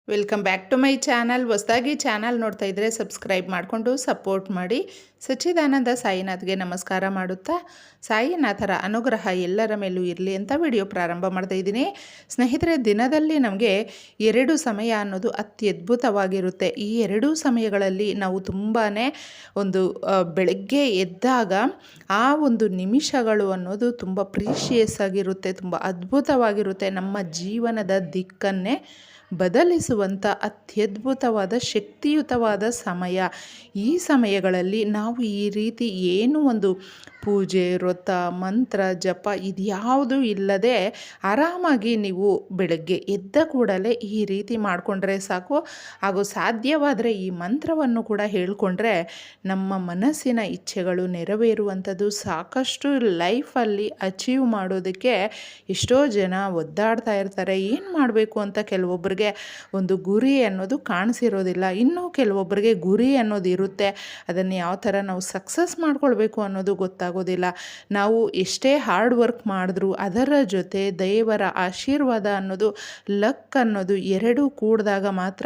Welcome back to my channel. ಹೊಸದಾಗಿ channel ನೋಡ್ತಾ ಇದ್ದರೆ ಸಬ್ಸ್ಕ್ರೈಬ್ ಮಾಡಿಕೊಂಡು ಸಪೋರ್ಟ್ ಮಾಡಿ. ಸಚ್ಚಿದಾನಂದ ಸಾಯಿನಾಥ್ಗೆ ನಮಸ್ಕಾರ ಮಾಡುತ್ತಾ ಸಾಯಿನಾಥರ ಅನುಗ್ರಹ ಎಲ್ಲರ ಮೇಲೂ ಇರಲಿ ಅಂತ ವಿಡಿಯೋ ಪ್ರಾರಂಭ ಮಾಡ್ತಾ ಇದ್ದೀನಿ. ಸ್ನೇಹಿತರೆ, ದಿನದಲ್ಲಿ ನಮಗೆ 2 ಸಮಯ ಅನ್ನೋದು ಅತ್ಯದ್ಭುತವಾಗಿರುತ್ತೆ. ಈ 2 ಸಮಯಗಳಲ್ಲಿ ನಾವು ತುಂಬಾ ಬೆಳಗ್ಗೆ ಎದ್ದಾಗ ಆ ಒಂದು ನಿಮಿಷಗಳು ಅನ್ನೋದು ತುಂಬ ಪ್ರೀಶಿಯಸ್ ಆಗಿರುತ್ತೆ, ತುಂಬ ಅದ್ಭುತವಾಗಿರುತ್ತೆ. ನಮ್ಮ ಜೀವನದ ದಿಕ್ಕನ್ನೇ ಬದಲಿಸುವಂಥ ಅತ್ಯದ್ಭುತವಾದ ಶಕ್ತಿಯುತವಾದ ಸಮಯ. ಈ ಸಮಯಗಳಲ್ಲಿ ನಾವು ಈ ರೀತಿ ಏನು ಒಂದು ಪೂಜೆ, ವ್ರತ, ಮಂತ್ರ, ಜಪ ಇದ್ಯಾವುದೂ ಇಲ್ಲದೆ ಆರಾಮಾಗಿ ನೀವು ಬೆಳಗ್ಗೆ ಎದ್ದ ಕೂಡಲೇ ಈ ರೀತಿ ಮಾಡಿಕೊಂಡ್ರೆ ಸಾಕು. ಹಾಗೂ ಸಾಧ್ಯವಾದರೆ ಈ ಮಂತ್ರವನ್ನು ಕೂಡ ಹೇಳಿಕೊಂಡ್ರೆ ನಮ್ಮ ಮನಸ್ಸಿನ ಇಚ್ಛೆಗಳು ನೆರವೇರುವಂಥದ್ದು. ಸಾಕಷ್ಟು ಲೈಫಲ್ಲಿ ಅಚೀವ್ ಮಾಡೋದಕ್ಕೆ ಎಷ್ಟೋ ಜನ ಒದ್ದಾಡ್ತಾ ಇರ್ತಾರೆ. ಏನು ಮಾಡಬೇಕು ಅಂತ ಕೆಲವೊಬ್ಬರಿಗೆ ಒಂದು ಗುರಿ ಅನ್ನೋದು ಕಾಣಿಸಿರೋದಿಲ್ಲ. ಇನ್ನೂ ಕೆಲವೊಬ್ಬರಿಗೆ ಗುರಿ ಅನ್ನೋದು ಇರುತ್ತೆ, ಅದನ್ನು ಯಾವ ಥರ ನಾವು ಸಕ್ಸಸ್ ಮಾಡ್ಕೊಳ್ಬೇಕು ಅನ್ನೋದು ಗೊತ್ತಾಗೋದಿಲ್ಲ. ನಾವು ಎಷ್ಟೇ ಹಾರ್ಡ್ ವರ್ಕ್ ಮಾಡಿದ್ರೂ ಅದರ ಜೊತೆ ದೇವರ ಆಶೀರ್ವಾದ ಅನ್ನೋದು, ಲಕ್ ಅನ್ನೋದು ಎರಡೂ ಕೂಡಿದಾಗ ಮಾತ್ರ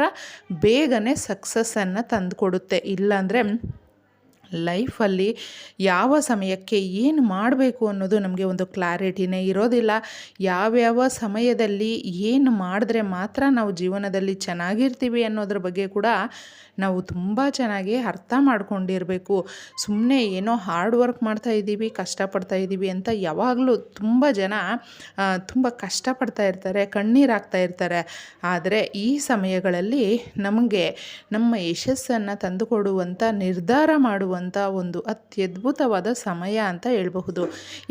ಬೇಗನೆ ಸಕ್ಸಸ್ಸನ್ನು ತಂದುಕೊಡುತ್ತೆ. ಇಲ್ಲಾಂದರೆ ಲೈಫಲ್ಲಿ ಯಾವ ಸಮಯಕ್ಕೆ ಏನು ಮಾಡಬೇಕು ಅನ್ನೋದು ನಮಗೆ ಒಂದು ಕ್ಲಾರಿಟಿನೇ ಇರೋದಿಲ್ಲ. ಯಾವ್ಯಾವ ಸಮಯದಲ್ಲಿ ಏನು ಮಾಡಿದ್ರೆ ಮಾತ್ರ ನಾವು ಜೀವನದಲ್ಲಿ ಚೆನ್ನಾಗಿರ್ತೀವಿ ಅನ್ನೋದ್ರ ಬಗ್ಗೆ ಕೂಡ ನಾವು ತುಂಬ ಚೆನ್ನಾಗಿ ಅರ್ಥ ಮಾಡ್ಕೊಂಡಿರಬೇಕು. ಸುಮ್ಮನೆ ಏನೋ ಹಾರ್ಡ್ ವರ್ಕ್ ಮಾಡ್ತಾ ಇದ್ದೀವಿ, ಕಷ್ಟಪಡ್ತಾ ಇದ್ದೀವಿ ಅಂತ ಯಾವಾಗಲೂ ತುಂಬ ಜನ ತುಂಬ ಕಷ್ಟಪಡ್ತಾ ಇರ್ತಾರೆ, ಕಣ್ಣೀರಾಗ್ತಾ ಇರ್ತಾರೆ. ಆದರೆ ಈ ಸಮಯಗಳಲ್ಲಿ ನಮಗೆ ನಮ್ಮ ಯಶಸ್ಸನ್ನು ತಂದುಕೊಡುವಂಥ, ನಿರ್ಧಾರ ಮಾಡುವಂಥ ಒಂದು ಅತ್ಯದ್ಭುತವಾದ ಸಮಯ ಅಂತ ಹೇಳಬಹುದು.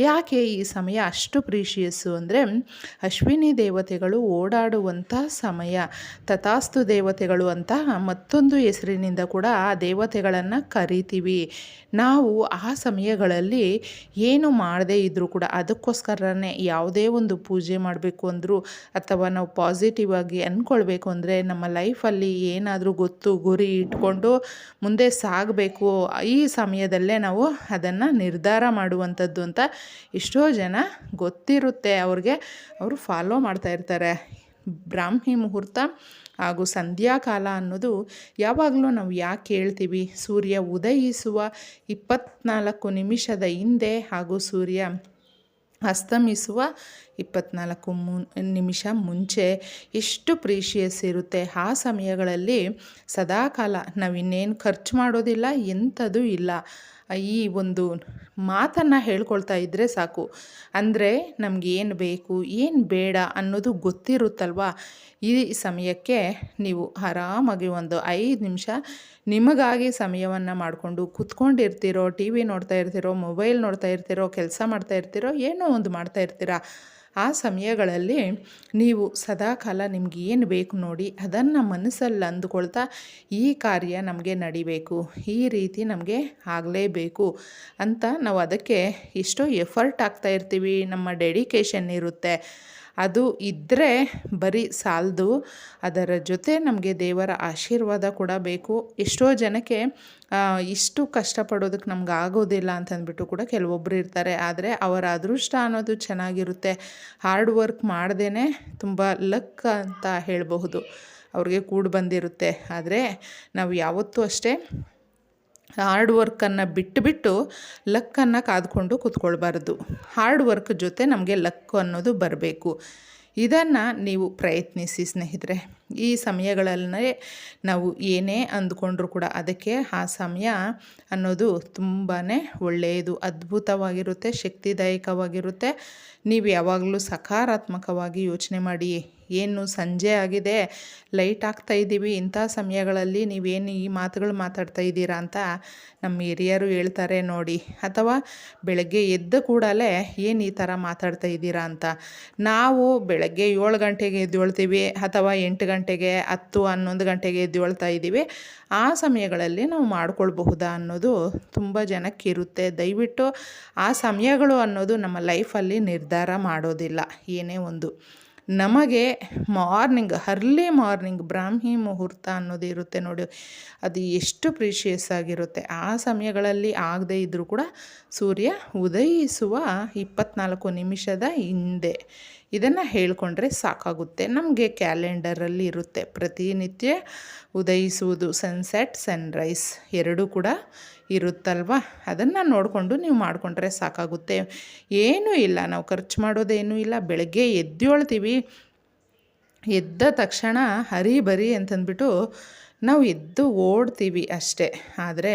ಯಾಕೆ ಈ ಸಮಯ ಅಷ್ಟು ಪ್ರೀಶಿಯಸ್ಸು ಅಂದರೆ, ಅಶ್ವಿನಿ ದೇವತೆಗಳು ಓಡಾಡುವಂಥ ಸಮಯ. ತಥಾಸ್ತು ದೇವತೆಗಳು ಅಂತ ಮತ್ತೊಂದು ಹೆಸರಿನಿಂದ ಕೂಡ ಆ ದೇವತೆಗಳನ್ನು ಕರಿತೀವಿ. ನಾವು ಆ ಸಮಯಗಳಲ್ಲಿ ಏನು ಮಾಡದೇ ಇದ್ದರೂ ಕೂಡ ಅದಕ್ಕೋಸ್ಕರನೇ ಯಾವುದೇ ಒಂದು ಪೂಜೆ ಮಾಡಬೇಕು ಅಂದರೂ ಅಥವಾ ನಾವು ಪಾಸಿಟಿವ್ ಆಗಿ ಅಂದ್ಕೊಳ್ಬೇಕು ಅಂದರೆ, ನಮ್ಮ ಲೈಫಲ್ಲಿ ಏನಾದರೂ ಗೊತ್ತು ಗುರಿ ಇಟ್ಕೊಂಡು ಮುಂದೆ ಸಾಗಬೇಕು, ಈ ಸಮಯದಲ್ಲೇ ನಾವು ಅದನ್ನು ನಿರ್ಧಾರ ಮಾಡುವಂಥದ್ದು ಅಂತ ಎಷ್ಟೋ ಜನ ಗೊತ್ತಿರುತ್ತೆ ಅವ್ರಿಗೆ, ಅವರು ಫಾಲೋ ಮಾಡ್ತಾ ಇರ್ತಾರೆ. ಬ್ರಾಹ್ಮಿ ಮುಹೂರ್ತ ಹಾಗೂ ಸಂಧ್ಯಾಕಾಲ ಅನ್ನೋದು ಯಾವಾಗಲೂ ನಾವು ಯಾಕೆ ಹೇಳ್ತೀವಿ? ಸೂರ್ಯ ಉದಯಿಸುವ 24 ನಿಮಿಷದ ಹಿಂದೆ ಹಾಗೂ ಸೂರ್ಯ ಅಸ್ತಮಿಸುವ 24 ನಿಮಿಷ ಮುಂಚೆ ಎಷ್ಟು ಪ್ರೀಶಿಯಸ್ ಇರುತ್ತೆ. ಆ ಸಮಯಗಳಲ್ಲಿ ಸದಾಕಾಲ ನಾವಿನ್ನೇನು ಖರ್ಚು ಮಾಡೋದಿಲ್ಲ, ಎಂಥದೂ ಇಲ್ಲ. ಈ ಒಂದು ಮಾತನ್ನು ಹೇಳ್ಕೊಳ್ತಾ ಇದ್ದರೆ ಸಾಕು. ಅಂದರೆ ನಮ್ಗೆ ಏನು ಬೇಕು, ಏನು ಬೇಡ ಅನ್ನೋದು ಗೊತ್ತಿರುತ್ತಲ್ವ. ಈ ಸಮಯಕ್ಕೆ ನೀವು ಆರಾಮಾಗಿ ಒಂದು 5 ನಿಮಿಷ ನಿಮಗಾಗಿ ಸಮಯವನ್ನು ಮಾಡಿಕೊಂಡು ಕೂತ್ಕೊಂಡಿರ್ತೀರೋ, ಟಿ ವಿ ನೋಡ್ತಾ ಇರ್ತೀರೋ, ಮೊಬೈಲ್ ನೋಡ್ತಾ ಇರ್ತೀರೋ, ಕೆಲಸ ಮಾಡ್ತಾ ಇರ್ತೀರೋ, ಏನೋ ಒಂದು ಮಾಡ್ತಾ ಇರ್ತೀರ. ಆ ಸಮಯಗಳಲ್ಲಿ ನೀವು ಸದಾಕಾಲ ನಿಮ್ಗೆ ಏನು ಬೇಕು ನೋಡಿ ಅದನ್ನು ಮನಸ್ಸಲ್ಲಿ ಅಂದುಕೊಳ್ತಾ, ಈ ಕಾರ್ಯ ನಮಗೆ ನಡಿಬೇಕು, ಈ ರೀತಿ ನಮಗೆ ಆಗಲೇಬೇಕು ಅಂತ ನಾವು ಅದಕ್ಕೆ ಎಷ್ಟೋ ಎಫರ್ಟ್ ಹಾಕ್ತಾ ಇರ್ತೀವಿ. ನಮ್ಮ ಡೆಡಿಕೇಶನ್ ಇರುತ್ತೆ. ಅದು ಇದ್ದರೆ ಬರೀ ಸಾಲದು, ಅದರ ಜೊತೆ ನಮಗೆ ದೇವರ ಆಶೀರ್ವಾದ ಕೂಡ ಬೇಕು. ಎಷ್ಟೋ ಜನಕ್ಕೆ ಇಷ್ಟು ಕಷ್ಟಪಡೋದಕ್ಕೆ ನಮ್ಗೆ ಆಗೋದಿಲ್ಲ ಅಂತಂದ್ಬಿಟ್ಟು ಕೂಡ ಕೆಲವೊಬ್ಬರು ಇರ್ತಾರೆ. ಆದರೆ ಅವರ ಅದೃಷ್ಟ ಅನ್ನೋದು ಚೆನ್ನಾಗಿರುತ್ತೆ. ಹಾರ್ಡ್ ವರ್ಕ್ ಮಾಡ್ದೇ ತುಂಬ ಲಕ್ ಅಂತ ಹೇಳಬಹುದು, ಅವ್ರಿಗೆ ಕೂಡಿ ಬಂದಿರುತ್ತೆ. ಆದರೆ ನಾವು ಯಾವತ್ತೂ ಅಷ್ಟೇ ಹಾರ್ಡ್ ವರ್ಕನ್ನು ಬಿಟ್ಟು ಲಕ್ಕನ್ನು ಕಾದ್ಕೊಂಡು ಕೂತ್ಕೊಳ್ಬಾರ್ದು. ಹಾರ್ಡ್ ವರ್ಕ್ ಜೊತೆ ನಮಗೆ ಲಕ್ ಅನ್ನೋದು ಬರಬೇಕು. ಇದನ್ನು ನೀವು ಪ್ರಯತ್ನಿಸಿ ಸ್ನೇಹಿತರೆ. ಈ ಸಮಯಗಳಲ್ಲೇ ನಾವು ಏನೇ ಅಂದ್ಕೊಂಡ್ರೂ ಕೂಡ ಅದಕ್ಕೆ ಆ ಸಮಯ ಅನ್ನೋದು ತುಂಬಾ ಒಳ್ಳೆಯದು, ಅದ್ಭುತವಾಗಿರುತ್ತೆ, ಶಕ್ತಿದಾಯಕವಾಗಿರುತ್ತೆ. ನೀವು ಯಾವಾಗಲೂ ಸಕಾರಾತ್ಮಕವಾಗಿ ಯೋಚನೆ ಮಾಡಿ. ಏನು ಸಂಜೆ ಆಗಿದೆ, ಲೈಟ್ ಆಗ್ತಾ ಇದ್ದೀವಿ, ಇಂಥ ಸಮಯಗಳಲ್ಲಿ ನೀವೇನು ಈ ಮಾತುಗಳು ಮಾತಾಡ್ತಾ ಇದ್ದೀರಾ ಅಂತ ನಮ್ಮ ಹಿರಿಯರು ಹೇಳ್ತಾರೆ ನೋಡಿ. ಅಥವಾ ಬೆಳಗ್ಗೆ ಎದ್ದ ಕೂಡಲೇ ಏನು ಈ ಥರ ಮಾತಾಡ್ತಾ ಇದ್ದೀರಾ ಅಂತ. ನಾವು ಬೆಳಗ್ಗೆ 7 ಗಂಟೆಗೆ ಎದ್ದೇಳ್ತೀವಿ ಅಥವಾ 8 ಗಂಟೆಗೆ, 10, 11 ಗಂಟೆಗೆ ಎದ್ದೇಳ್ತಾ ಇದ್ದೀವಿ. ಆ ಸಮಯಗಳಲ್ಲಿ ನಾವು ಮಾಡ್ಕೊಳ್ಬಹುದಾ ಅನ್ನೋದು ತುಂಬ ಜನಕ್ಕಿರುತ್ತೆ. ದಯವಿಟ್ಟು ಆ ಸಮಯಗಳು ಅನ್ನೋದು ನಮ್ಮ ಲೈಫಲ್ಲಿ ನಿರ್ಧಾರ ಮಾಡೋದಿಲ್ಲ. ಏನೇ ಒಂದು ನಮಗೆ ಅರ್ಲಿ ಮಾರ್ನಿಂಗ್ ಬ್ರಾಹ್ಮಿ ಮುಹೂರ್ತ ಅನ್ನೋದು ಇರುತ್ತೆ ನೋಡಿ, ಅದು ಎಷ್ಟು ಪ್ರೀಶಿಯಸ್ ಆಗಿರುತ್ತೆ. ಆ ಸಮಯಗಳಲ್ಲಿ ಆಗದೇ ಇದ್ದರೂ ಕೂಡ ಸೂರ್ಯ ಉದಯಿಸುವ 24 ನಿಮಿಷದ ಹಿಂದೆ ಇದನ್ನು ಹೇಳಿಕೊಂಡ್ರೆ ಸಾಕಾಗುತ್ತೆ. ನಮಗೆ ಕ್ಯಾಲೆಂಡರಲ್ಲಿ ಇರುತ್ತೆ ಪ್ರತಿನಿತ್ಯ ಉದಯಿಸುವುದು, ಸನ್ಸೆಟ್ ಸನ್ರೈಸ್ ಎರಡೂ ಕೂಡ ಇರುತ್ತಲ್ವ. ಅದನ್ನು ನೋಡಿಕೊಂಡು ನೀವು ಮಾಡಿಕೊಂಡ್ರೆ ಸಾಕಾಗುತ್ತೆ. ಏನೂ ಇಲ್ಲ, ನಾವು ಖರ್ಚು ಮಾಡೋದೇನೂ ಇಲ್ಲ. ಬೆಳಗ್ಗೆ ಎದ್ದೇಳ್ತೀವಿ, ಎದ್ದ ತಕ್ಷಣ ಹರಿಬರಿ ಅಂತಂದ್ಬಿಟ್ಟು ನಾವು ಎದ್ದು ಓಡ್ತೀವಿ ಅಷ್ಟೇ. ಆದರೆ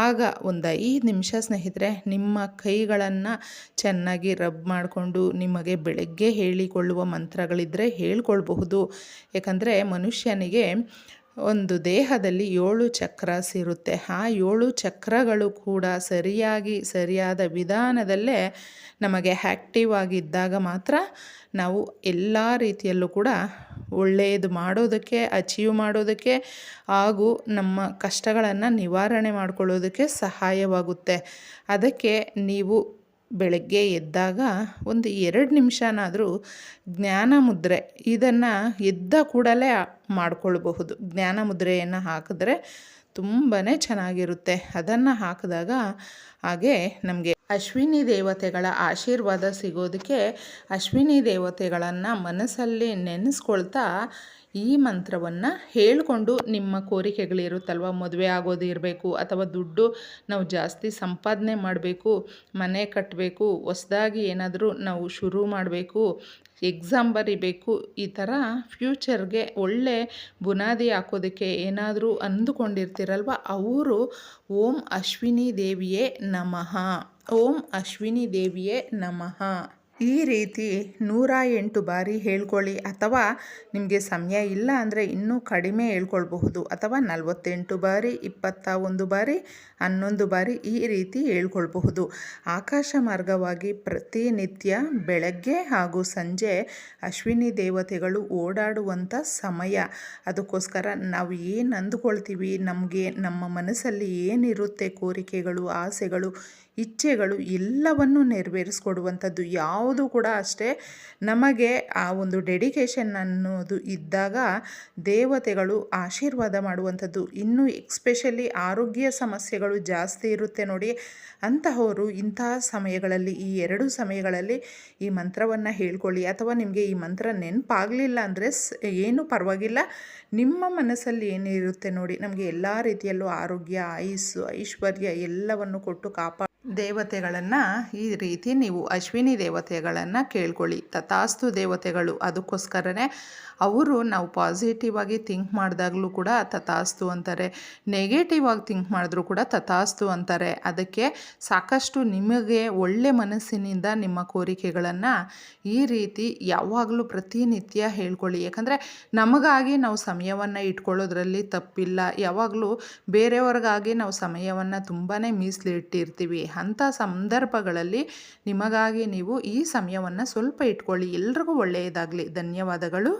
ಆಗ ಒಂದು 5 ನಿಮಿಷ ಸ್ನೇಹಿತರೆ ನಿಮ್ಮ ಕೈಗಳನ್ನು ಚೆನ್ನಾಗಿ ರಬ್ ಮಾಡಿಕೊಂಡು ನಿಮಗೆ ಬೆಳಗ್ಗೆ ಹೇಳಿಕೊಳ್ಳುವ ಮಂತ್ರಗಳಿದ್ದರೆ ಹೇಳ್ಕೊಳ್ಬಹುದು. ಏಕೆಂದರೆ ಮನುಷ್ಯನಿಗೆ ಒಂದು ದೇಹದಲ್ಲಿ 7 ಚಕ್ರಾಸ್ ಇರುತ್ತೆ. ಆ 7 ಚಕ್ರಗಳು ಕೂಡ ಸರಿಯಾದ ವಿಧಾನದಲ್ಲೇ ನಮಗೆ ಆ್ಯಕ್ಟಿವ್ ಆಗಿದ್ದಾಗ ಮಾತ್ರ ನಾವು ಎಲ್ಲ ರೀತಿಯಲ್ಲೂ ಕೂಡ ಒಳ್ಳೆಯದು ಮಾಡೋದಕ್ಕೆ, ಅಚೀವ್ ಮಾಡೋದಕ್ಕೆ ಹಾಗೂ ನಮ್ಮ ಕಷ್ಟಗಳನ್ನು ನಿವಾರಣೆ ಮಾಡಿಕೊಳ್ಳೋದಕ್ಕೆ ಸಹಾಯವಾಗುತ್ತೆ. ಅದಕ್ಕೆ ನೀವು ಬೆಳಗ್ಗೆ ಎದ್ದಾಗ ಒಂದು 2 ನಿಮಿಷನಾದರೂ ಜ್ಞಾನ ಮುದ್ರೆ ಇದನ್ನು ಎದ್ದ ಕೂಡಲೇ ಮಾಡಿಕೊಳ್ಬಹುದು. ಜ್ಞಾನ ಮುದ್ರೆಯನ್ನು ಹಾಕಿದ್ರೆ ತುಂಬಾ ಚೆನ್ನಾಗಿರುತ್ತೆ. ಅದನ್ನು ಹಾಕಿದಾಗ ಹಾಗೆ ನಮಗೆ ಅಶ್ವಿನಿ ದೇವತೆಗಳ ಆಶೀರ್ವಾದ ಸಿಗೋದಕ್ಕೆ ಅಶ್ವಿನಿ ದೇವತೆಗಳನ್ನು ಮನಸ್ಸಲ್ಲಿ ನೆನೆಸ್ಕೊಳ್ತಾ ಈ ಮಂತ್ರವನ್ನು ಹೇಳಿಕೊಂಡು ನಿಮ್ಮ ಕೋರಿಕೆಗಳಿರುತ್ತಲ್ವ, ಮದುವೆ ಆಗೋದು ಇರಬೇಕು ಅಥವಾ ದುಡ್ಡು ನಾವು ಜಾಸ್ತಿ ಸಂಪಾದನೆ ಮಾಡಬೇಕು, ಮನೆ ಕಟ್ಟಬೇಕು, ಹೊಸ್ದಾಗಿ ಏನಾದರೂ ನಾವು ಶುರು ಮಾಡಬೇಕು, ಎಕ್ಸಾಮ್ ಬರಿಬೇಕು, ಈ ಥರ ಫ್ಯೂಚರ್ಗೆ ಒಳ್ಳೆ ಬುನಾದಿ ಹಾಕೋದಕ್ಕೆ ಏನಾದರೂ ಅಂದುಕೊಂಡಿರ್ತೀರಲ್ವ, ಅವರು ಓಂ ಅಶ್ವಿನಿ ದೇವಿಯೇ ನಮಃ, ಓಂ ಅಶ್ವಿನಿ ದೇವಿಯೇ ನಮಃ ಈ ರೀತಿ 108 ಬಾರಿ ಹೇಳ್ಕೊಳ್ಳಿ. ಅಥವಾ ನಿಮಗೆ ಸಮಯ ಇಲ್ಲ ಅಂದರೆ ಇನ್ನೂ ಕಡಿಮೆ ಹೇಳ್ಕೊಳ್ಬಹುದು. ಅಥವಾ 48 ಬಾರಿ, 21 ಬಾರಿ, 11 ಬಾರಿ ಈ ರೀತಿ ಹೇಳ್ಕೊಳ್ಬಹುದು. ಆಕಾಶ ಮಾರ್ಗವಾಗಿ ಪ್ರತಿನಿತ್ಯ ಬೆಳಗ್ಗೆ ಹಾಗೂ ಸಂಜೆ ಅಶ್ವಿನಿ ದೇವತೆಗಳು ಓಡಾಡುವಂಥ ಸಮಯ. ಅದಕ್ಕೋಸ್ಕರ ನಾವು ಏನು ಅಂದುಕೊಳ್ತೀವಿ, ನಮಗೆ ನಮ್ಮ ಮನಸ್ಸಲ್ಲಿ ಏನಿರುತ್ತೆ ಕೋರಿಕೆಗಳು, ಆಸೆಗಳು, ಇಚ್ಛೆಗಳು ಎಲ್ಲವನ್ನು ನೆರವೇರಿಸ್ಕೊಡುವಂಥದ್ದು. ಯಾವುದು ಕೂಡ ಅಷ್ಟೇ ನಮಗೆ ಆ ಒಂದು ಡೆಡಿಕೇಶನ್ ಅನ್ನೋದು ಇದ್ದಾಗ ದೇವತೆಗಳು ಆಶೀರ್ವಾದ ಮಾಡುವಂಥದ್ದು. ಇನ್ನು ಎಕ್ಸ್ಪೆಷಲಿ ಆರೋಗ್ಯ ಸಮಸ್ಯೆಗಳು ಜಾಸ್ತಿ ಇರುತ್ತೆ ನೋಡಿ, ಅಂತಹವರು ಇಂತಹ ಸಮಯಗಳಲ್ಲಿ, ಈ 2 ಸಮಯಗಳಲ್ಲಿ ಈ ಮಂತ್ರವನ್ನು ಹೇಳ್ಕೊಳ್ಳಿ. ಅಥವಾ ನಿಮಗೆ ಈ ಮಂತ್ರ ನೆನಪಾಗಲಿಲ್ಲ ಅಂದರೆ ಏನೂ ಪರವಾಗಿಲ್ಲ, ನಿಮ್ಮ ಮನಸ್ಸಲ್ಲಿ ಏನಿರುತ್ತೆ ನೋಡಿ, ನಮಗೆ ಎಲ್ಲ ರೀತಿಯಲ್ಲೂ ಆರೋಗ್ಯ, ಆಯುಸ್ಸು, ಐಶ್ವರ್ಯ ಎಲ್ಲವನ್ನು ಕೊಟ್ಟು ದೇವತೆಗಳನ್ನು ಈ ರೀತಿ ನೀವು ಅಶ್ವಿನಿ ದೇವತೆಗಳನ್ನು ಕೇಳ್ಕೊಳ್ಳಿ. ತಥಾಸ್ತು ದೇವತೆಗಳು, ಅದಕ್ಕೋಸ್ಕರನೇ ಅವರು ನಾವು ಪಾಸಿಟಿವ್ ಆಗಿ ಥಿಂಕ್ ಮಾಡಿದಾಗಲೂ ಕೂಡ ತಥಾಸ್ತು ಅಂತಾರೆ, ನೆಗೆಟಿವ್ ಆಗಿ ಥಿಂಕ್ ಮಾಡಿದ್ರೂ ಕೂಡ ತಥಾಸ್ತು ಅಂತಾರೆ. ಅದಕ್ಕೆ ಸಾಕಷ್ಟು ನಿಮಗೆ ಒಳ್ಳೆ ಮನಸ್ಸಿನಿಂದ ನಿಮ್ಮ ಕೋರಿಕೆಗಳನ್ನು ಈ ರೀತಿ ಯಾವಾಗಲೂ ಪ್ರತಿನಿತ್ಯ ಹೇಳ್ಕೊಳ್ಳಿ. ಯಾಕಂದರೆ ನಮಗಾಗಿ ನಾವು ಸಮಯವನ್ನು ಇಟ್ಕೊಳ್ಳೋದ್ರಲ್ಲಿ ತಪ್ಪಿಲ್ಲ. ಯಾವಾಗಲೂ ಬೇರೆಯವ್ರಿಗಾಗಿ ನಾವು ಸಮಯವನ್ನು ತುಂಬಾ ಮೀಸಲಿಟ್ಟಿರ್ತೀವಿ. ಅಂಥ ಸಂದರ್ಭಗಳಲ್ಲಿ ನಿಮಗಾಗಿ ನೀವು ಈ ಸಮಯವನ್ನು ಸ್ವಲ್ಪ ಇಟ್ಕೊಳ್ಳಿ. ಎಲ್ರಿಗೂ ಒಳ್ಳೆಯದಾಗಲಿ. ಧನ್ಯವಾದಗಳು.